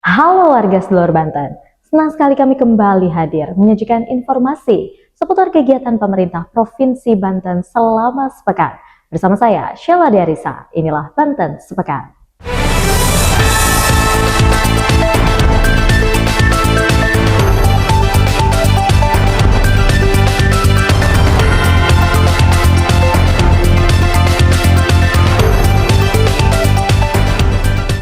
Halo warga seluruh Banten, senang sekali kami kembali hadir menyajikan informasi seputar kegiatan pemerintah Provinsi Banten selama sepekan. Bersama saya, Sheila Diarisa, inilah Banten Sepekan.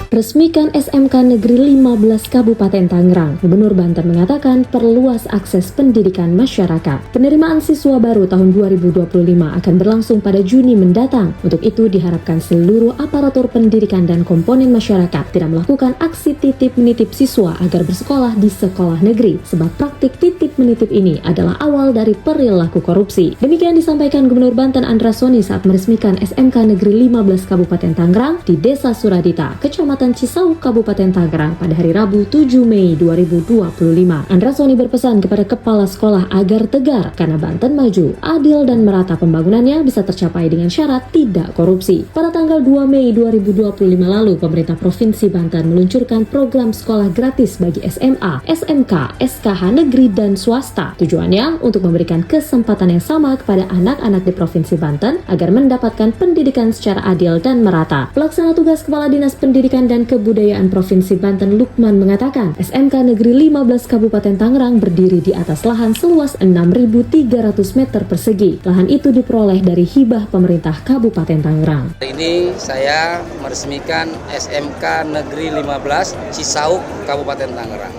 Resmikan SMK Negeri 15 Kabupaten Tangerang, Gubernur Banten mengatakan perluas akses pendidikan masyarakat. Penerimaan siswa baru tahun 2025 akan berlangsung pada Juni mendatang. Untuk itu diharapkan seluruh aparatur pendidikan dan komponen masyarakat tidak melakukan aksi titip-menitip siswa agar bersekolah di sekolah negeri, sebab praktik titip-menitip ini adalah awal dari perilaku korupsi. Demikian disampaikan Gubernur Banten Andra Soni saat meresmikan SMK Negeri 15 Kabupaten Tangerang di Desa Suradita, Kecamatan Cisauk, Kabupaten Tangerang pada hari Rabu 7 Mei 2025. Andra Soni berpesan kepada kepala sekolah agar tegar karena Banten maju, adil dan merata pembangunannya bisa tercapai dengan syarat tidak korupsi. Pada tanggal 2 Mei 2025 lalu, pemerintah Provinsi Banten meluncurkan program sekolah gratis bagi SMA, SMK, SKH negeri dan swasta. Tujuannya untuk memberikan kesempatan yang sama kepada anak-anak di Provinsi Banten agar mendapatkan pendidikan secara adil dan merata. Pelaksana tugas Kepala Dinas Pendidikan dan Kebudayaan Provinsi Banten Lukman mengatakan SMK Negeri 15 Kabupaten Tangerang berdiri di atas lahan seluas 6.300 meter persegi. Lahan itu diperoleh dari hibah pemerintah Kabupaten Tangerang. Hari ini saya meresmikan SMK Negeri 15 Cisauk Kabupaten Tangerang.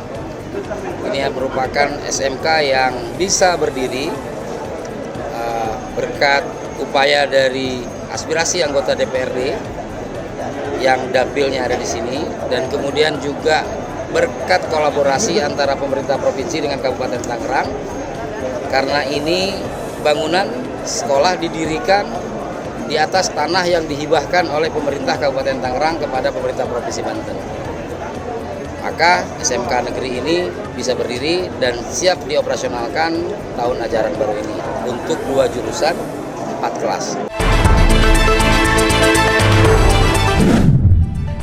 Ini merupakan SMK yang bisa berdiri berkat upaya dari aspirasi anggota DPRD yang dapilnya ada di sini, dan kemudian juga berkat kolaborasi antara pemerintah provinsi dengan Kabupaten Tangerang, karena ini bangunan sekolah didirikan di atas tanah yang dihibahkan oleh pemerintah Kabupaten Tangerang kepada pemerintah Provinsi Banten. Maka SMK negeri ini bisa berdiri dan siap dioperasionalkan tahun ajaran baru ini untuk 2 jurusan 4 kelas.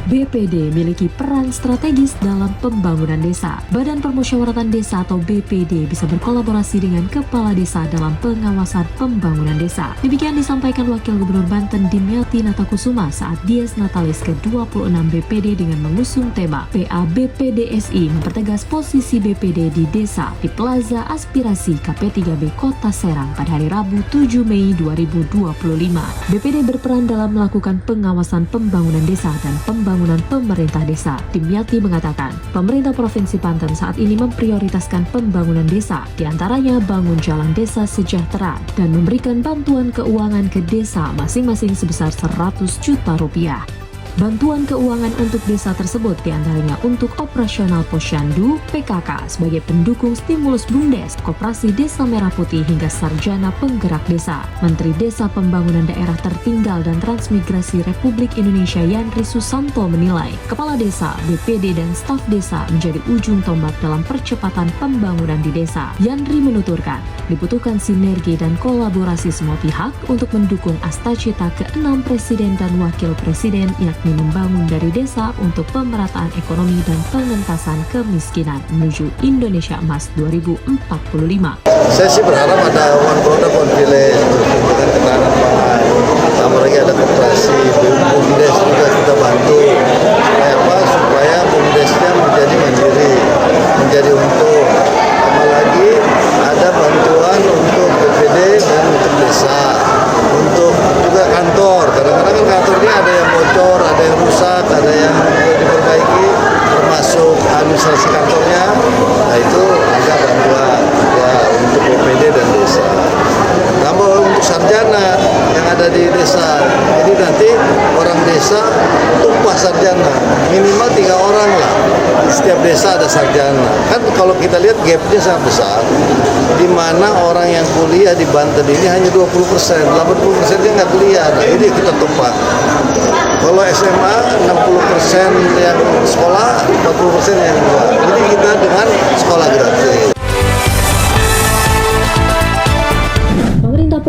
BPD memiliki peran strategis dalam pembangunan desa. Badan Permusyawaratan Desa atau BPD bisa berkolaborasi dengan Kepala Desa dalam pengawasan pembangunan desa. Demikian disampaikan Wakil Gubernur Banten Dimyati Natakusuma saat Dies Natalis ke-26 BPD dengan mengusung tema PA BPDSI mempertegas posisi BPD di desa di Plaza Aspirasi KP3B Kota Serang pada hari Rabu 7 Mei 2025. BPD berperan dalam melakukan pengawasan pembangunan desa dan pembangunan pemerintah desa. Dimyati mengatakan, pemerintah Provinsi Banten saat ini memprioritaskan pembangunan desa, diantaranya bangun jalan desa sejahtera dan memberikan bantuan keuangan ke desa masing-masing sebesar 100 juta rupiah. Bantuan keuangan untuk desa tersebut diantaranya untuk operasional posyandu, PKK sebagai pendukung stimulus BUMDes, Koperasi Desa Merah Putih hingga sarjana penggerak desa. Menteri Desa Pembangunan Daerah Tertinggal dan Transmigrasi Republik Indonesia Yandri Susanto menilai, kepala desa, BPD dan staf desa menjadi ujung tombak dalam percepatan pembangunan di desa. Yandri menuturkan, dibutuhkan sinergi dan kolaborasi semua pihak untuk mendukung Astacita ke-6 Presiden dan Wakil Presiden, yakni membangun dari desa untuk pemerataan ekonomi dan pengentasan kemiskinan menuju Indonesia Emas 2045. Saya sih berharap ada one product one village dengan ketahanan pangan, apalagi ada koperasi BUMDes juga kita bantu supaya BUMDesnya menjadi mandiri, menjadi untung. Apalagi ada bantuan untuk BPD dan untuk desa, untuk juga kantor. Kadang-kadang kan kantornya ada yang bocor, ada yang rusak, ada yang diperbaiki, termasuk administrasi kantornya. Nah itu ada bantuan ya untuk BPD dan desa. Tambah untuk sarjana yang ada di desa. Jadi nanti orang desa tumpah sarjana, minimal 3 orang lah. Setiap desa ada sarjana. Kan kalau kita lihat gapnya sangat besar, di mana orang yang kuliah di Banten ini hanya 20%, 80%-nya nggak kuliah. Nah ini kita tumpah. Kalau SMA 60% yang sekolah, 40% yang enggak. Jadi kita dengan sekolah gratis.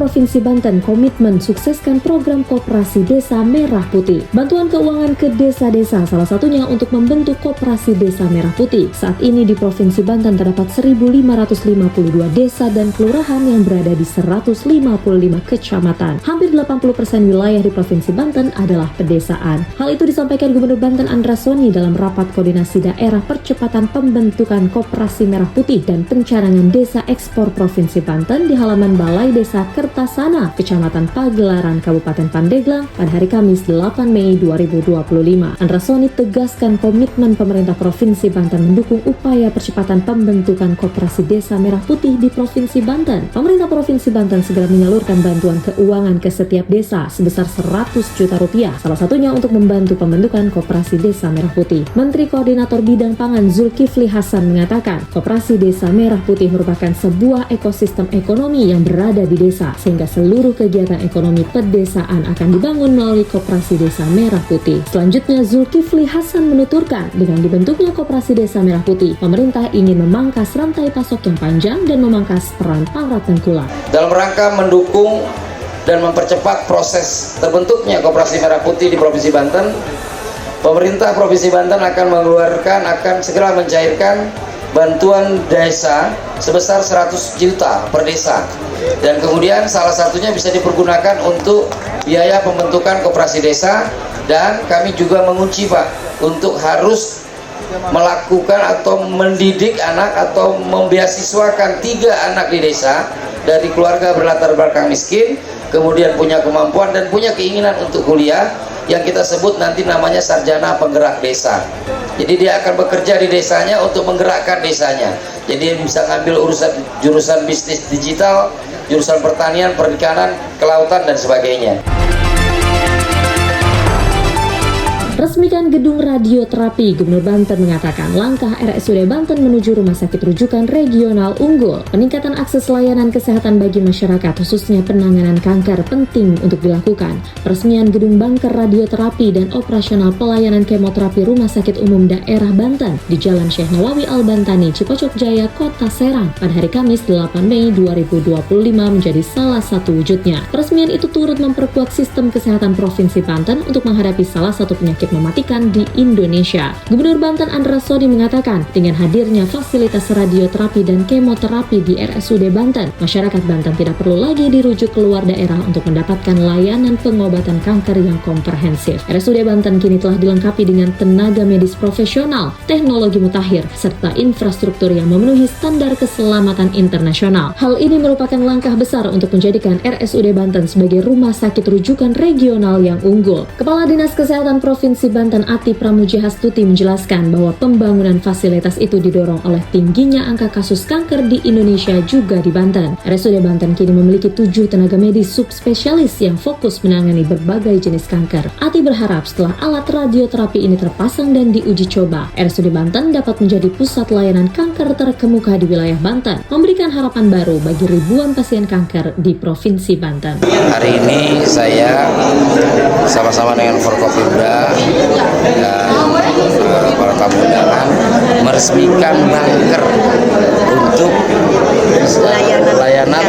Provinsi Banten komitmen sukseskan program Koperasi Desa Merah Putih. Bantuan keuangan ke desa-desa salah satunya untuk membentuk Koperasi Desa Merah Putih. Saat ini di Provinsi Banten terdapat 1.552 desa dan kelurahan yang berada di 155 kecamatan. Hampir 80% wilayah di Provinsi Banten adalah pedesaan. Hal itu disampaikan Gubernur Banten Andras Soni dalam rapat koordinasi daerah percepatan pembentukan Koperasi Merah Putih dan pencadangan desa ekspor Provinsi Banten di halaman Balai Desa Kertasana, Kecamatan Pagelaran, Kabupaten Pandeglang pada hari Kamis 8 Mei 2025. Andras Soni tegaskan komitmen pemerintah Provinsi Banten mendukung upaya percepatan pembentukan Koperasi Desa Merah Putih di Provinsi Banten. Pemerintah Provinsi Banten segera menyalurkan bantuan keuangan ke setiap desa sebesar 100 juta rupiah, salah satunya untuk membantu pembentukan Koperasi Desa Merah Putih. Menteri Koordinator Bidang Pangan Zulkifli Hasan mengatakan, Koperasi Desa Merah Putih merupakan sebuah ekosistem ekonomi yang berada di desa, sehingga seluruh kegiatan ekonomi pedesaan akan dibangun melalui Koperasi Desa Merah Putih. Selanjutnya, Zulkifli Hasan menuturkan, dengan dibentuknya Koperasi Desa Merah Putih, pemerintah ingin memangkas rantai pasok yang panjang dan memangkas peran para tengkulak. Dalam rangka mendukung dan mempercepat proses terbentuknya Koperasi Merah Putih di Provinsi Banten, pemerintah Provinsi Banten akan segera mencairkan bantuan desa sebesar 100 juta per desa, dan kemudian salah satunya bisa dipergunakan untuk biaya pembentukan koperasi desa. Dan kami juga mengunci Pak untuk harus melakukan atau mendidik anak atau membeasiswakan 3 anak di desa dari keluarga berlatar belakang miskin, kemudian punya kemampuan dan punya keinginan untuk kuliah, yang kita sebut nanti namanya sarjana penggerak desa. Jadi dia akan bekerja di desanya untuk menggerakkan desanya. Jadi bisa ngambil jurusan bisnis digital, jurusan pertanian, perikanan, kelautan dan sebagainya. Resmikan gedung radioterapi, Gubernur Banten mengatakan langkah RSUD Banten menuju rumah sakit rujukan regional unggul. Peningkatan akses layanan kesehatan bagi masyarakat, khususnya penanganan kanker, penting untuk dilakukan. Peresmian gedung bunker radioterapi dan operasional pelayanan kemoterapi Rumah Sakit Umum Daerah Banten di Jalan Syekh Nawawi Al-Bantani, Cipocok Jaya, Kota Serang pada hari Kamis 8 Mei 2025 menjadi salah satu wujudnya. Peresmian itu turut memperkuat sistem kesehatan Provinsi Banten untuk menghadapi salah satu penyakit mematikan di Indonesia. Gubernur Banten Andras Soni mengatakan, dengan hadirnya fasilitas radioterapi dan kemoterapi di RSUD Banten, masyarakat Banten tidak perlu lagi dirujuk keluar daerah untuk mendapatkan layanan pengobatan kanker yang komprehensif. RSUD Banten kini telah dilengkapi dengan tenaga medis profesional, teknologi mutakhir, serta infrastruktur yang memenuhi standar keselamatan internasional. Hal ini merupakan langkah besar untuk menjadikan RSUD Banten sebagai rumah sakit rujukan regional yang unggul. Kepala Dinas Kesehatan Provinsi Banten Ati Pramuji Hastuti menjelaskan bahwa pembangunan fasilitas itu didorong oleh tingginya angka kasus kanker di Indonesia juga di Banten. RSUD Banten kini memiliki 7 tenaga medis subspesialis yang fokus menangani berbagai jenis kanker. Ati berharap setelah alat radioterapi ini terpasang dan diuji coba, RSUD Banten dapat menjadi pusat layanan kanker terkemuka di wilayah Banten, memberikan harapan baru bagi ribuan pasien kanker di Provinsi Banten. Hari ini saya sama-sama dengan Forkopimda dan para tamu undangan meresmikan bunker untuk layanan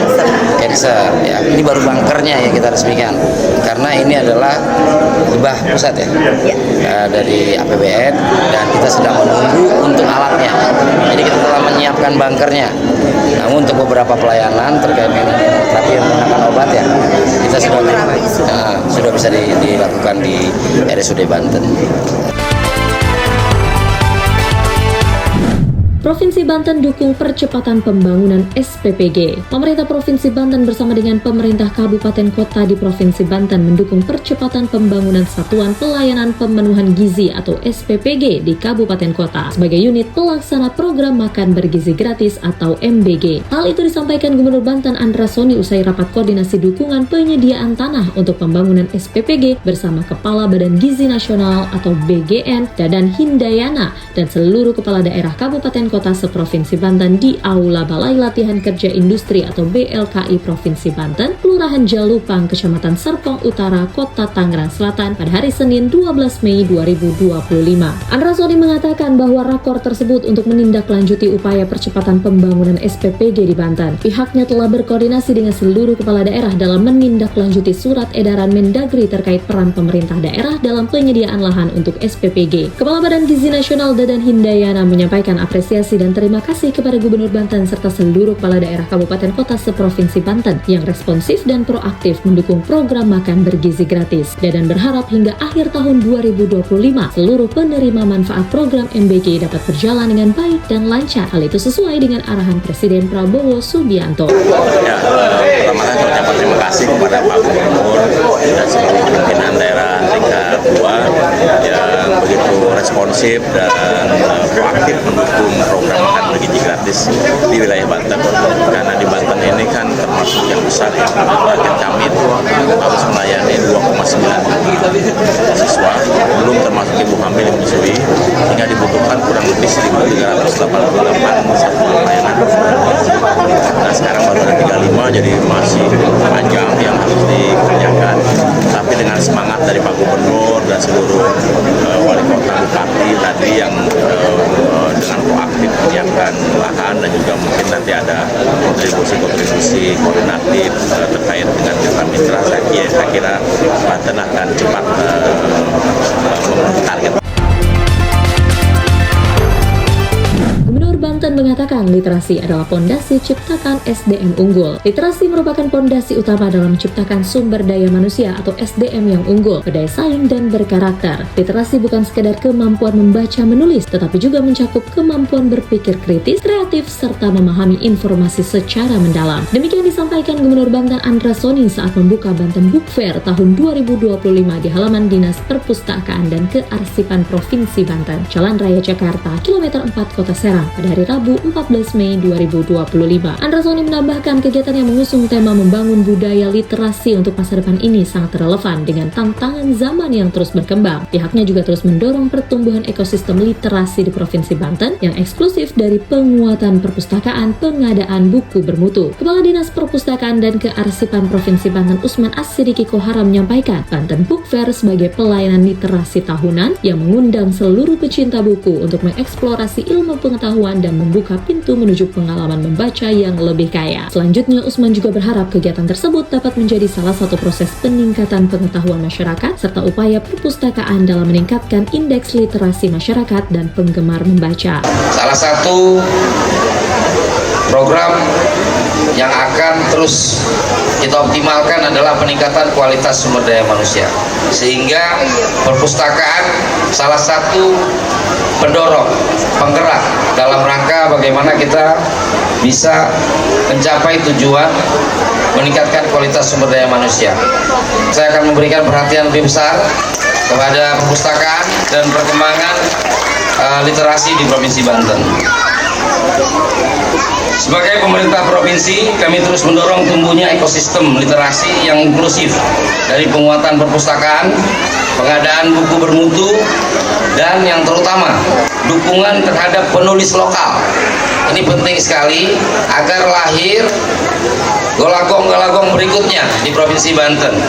cancer. Ya, ini baru bunkernya yang kita resmikan, karena ini adalah hibah pusat dari APBN, dan kita sedang menunggu untuk alatnya. Jadi kita telah menyiapkan bunkernya. Namun untuk beberapa pelayanan terkait dengan terapi yang menggunakan obat kita sudah bisa dilakukan di RSUD Banten. Provinsi Banten dukung percepatan pembangunan SPPG. Pemerintah Provinsi Banten bersama dengan pemerintah kabupaten kota di Provinsi Banten mendukung percepatan pembangunan Satuan Pelayanan Pemenuhan Gizi atau SPPG di kabupaten kota sebagai unit pelaksana program makan bergizi gratis atau MBG. Hal itu disampaikan Gubernur Banten Andras Soni usai rapat koordinasi dukungan penyediaan tanah untuk pembangunan SPPG bersama Kepala Badan Gizi Nasional atau BGN Dadan Hindayana dan seluruh kepala daerah kabupaten kota Kota seprovinsi Banten di Aula Balai Latihan Kerja Industri atau BLKI Provinsi Banten, Kelurahan Jalupang, Kecamatan Serpong Utara, Kota Tangerang Selatan pada hari Senin 12 Mei 2025. Andra Soni mengatakan bahwa rakor tersebut untuk menindaklanjuti upaya percepatan pembangunan SPPG di Banten. Pihaknya telah berkoordinasi dengan seluruh kepala daerah dalam menindaklanjuti surat edaran Mendagri terkait peran pemerintah daerah dalam penyediaan lahan untuk SPPG. Kepala Badan Gizi Nasional Dadan Hindayana menyampaikan apresiasi dan terima kasih kepada Gubernur Banten serta seluruh kepala daerah kabupaten kota seprovinsi Banten yang responsif dan proaktif mendukung program makan bergizi gratis. Dadan berharap hingga akhir tahun 2025 seluruh penerima manfaat program MBG dapat berjalan dengan baik dan lancar. Hal itu sesuai dengan arahan Presiden Prabowo Subianto. Ya, pertama kali saya ucapkan terima kasih kepada Pak Gubernur dan seluruh pimpinan daerah tingkat 2 yang begitu responsif dan proaktif mendukung program makan bergizi gratis di wilayah Banten. Karena di Banten ini kan termasuk yang besar ya, target kami itu harus melayani 2,9 siswa, belum termasuk ibu hamil yang menyusui, hingga dibutuhkan kurang lebih 1.388 satuan layanan. Nah sekarang baru ada 35, jadi masih panjang yang harus dikerjakan. Tapi dengan semangat dari Pak Gubernur dan seluruh wali kota bupati tadi yang dengan proaktif menyiapkan lahan dan juga mungkin nanti ada kontribusi koordinatif terkait dengan kata mitra, saya kira Banten akan cepat memenuhi target. Banten mengatakan literasi adalah pondasi ciptakan SDM unggul. Literasi merupakan pondasi utama dalam menciptakan sumber daya manusia atau SDM yang unggul, berdaya saing dan berkarakter. Literasi bukan sekedar kemampuan membaca menulis, tetapi juga mencakup kemampuan berpikir kritis, kreatif, serta memahami informasi secara mendalam. Demikian disampaikan Gubernur Banten Andra Soni saat membuka Banten Book Fair tahun 2025 di halaman Dinas Perpustakaan dan Kearsipan Provinsi Banten, Jalan Raya Jakarta, Kilometer 4 Kota Serang, pada hari Rabu 14 Mei 2025. Andra Soni menambahkan kegiatan yang mengusung tema membangun budaya literasi untuk masa depan ini sangat relevan dengan tantangan zaman yang terus berkembang. Pihaknya juga terus mendorong pertumbuhan ekosistem literasi di Provinsi Banten yang eksklusif dari penguatan perpustakaan, pengadaan buku bermutu. Kepala Dinas Perpustakaan dan Kearsipan Provinsi Banten Usman As-Sidiki Kohara menyampaikan Banten Book Fair sebagai pelayanan literasi tahunan yang mengundang seluruh pecinta buku untuk mengeksplorasi ilmu pengetahuan dan membuka pintu menuju pengalaman membaca yang lebih kaya. Selanjutnya, Usman juga berharap kegiatan tersebut dapat menjadi salah satu proses peningkatan pengetahuan masyarakat serta upaya perpustakaan dalam meningkatkan indeks literasi masyarakat dan penggemar membaca. Salah satu program yang akan terus kita optimalkan adalah peningkatan kualitas sumber daya manusia, sehingga perpustakaan salah satu pendorong, penggerak dalam rangka bagaimana kita bisa mencapai tujuan meningkatkan kualitas sumber daya manusia. Saya akan memberikan perhatian lebih besar kepada perpustakaan dan perkembangan literasi di Provinsi Banten. Sebagai pemerintah provinsi, kami terus mendorong tumbuhnya ekosistem literasi yang inklusif dari penguatan perpustakaan, pengadaan buku bermutu, dan yang terutama dukungan terhadap penulis lokal. Ini penting sekali agar lahir golagong-golagong berikutnya di Provinsi Banten,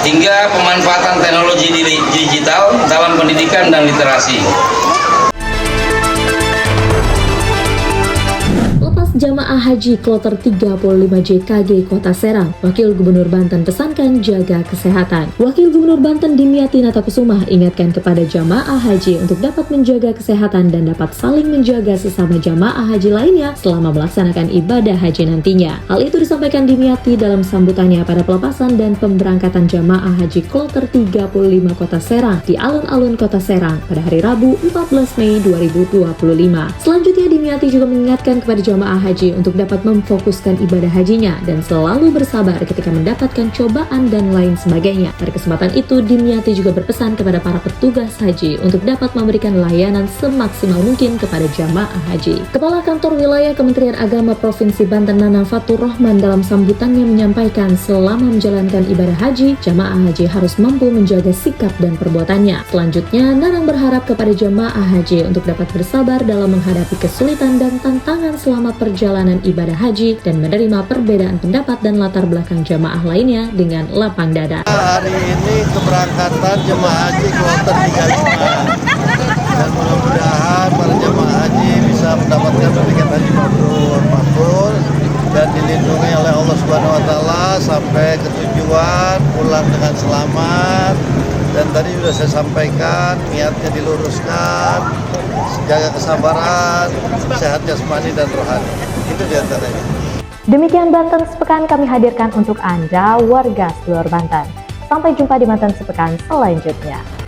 hingga pemanfaatan teknologi digital dalam pendidikan dan literasi. Jamaah Haji Kloter 35J KG Kota Serang, Wakil Gubernur Banten pesankan jaga kesehatan. Wakil Gubernur Banten Dimyati Natakusumah ingatkan kepada jamaah haji untuk dapat menjaga kesehatan dan dapat saling menjaga sesama jamaah haji lainnya selama melaksanakan ibadah haji nantinya. Hal itu disampaikan Dimyati dalam sambutannya pada pelepasan dan pemberangkatan jamaah haji Kloter 35 Kota Serang di alun-alun Kota Serang pada hari Rabu 14 Mei 2025. Selanjutnya Dimyati juga mengingatkan kepada jamaah haji untuk dapat memfokuskan ibadah hajinya dan selalu bersabar ketika mendapatkan cobaan dan lain sebagainya. Pada kesempatan itu, Dimyati juga berpesan kepada para petugas haji untuk dapat memberikan layanan semaksimal mungkin kepada jamaah haji. Kepala Kantor Wilayah Kementerian Agama Provinsi Banten Nanang Fatur Rahman dalam sambutannya menyampaikan selama menjalankan ibadah haji, jamaah haji harus mampu menjaga sikap dan perbuatannya. Selanjutnya, Nanang berharap kepada jamaah haji untuk dapat bersabar dalam menghadapi kesulitan kesulitan dan tantangan selama perjalanan ibadah haji dan menerima perbedaan pendapat dan latar belakang jamaah lainnya dengan lapang dada. Hari ini keberangkatan jemaah haji kloter 35 dan mudah-mudahan para jemaah haji bisa mendapatkan sertifikat haji mabrur dan dilindungi oleh Allah Subhanahu wa taala sampai ke tujuan, pulang dengan selamat. Dan tadi sudah saya sampaikan, niatnya diluruskan, jaga kesabaran, sehat jasmani dan rohani. Itu diantaranya. Demikian Banten Sepekan kami hadirkan untuk Anda, warga seluruh Banten. Sampai jumpa di Banten Sepekan selanjutnya.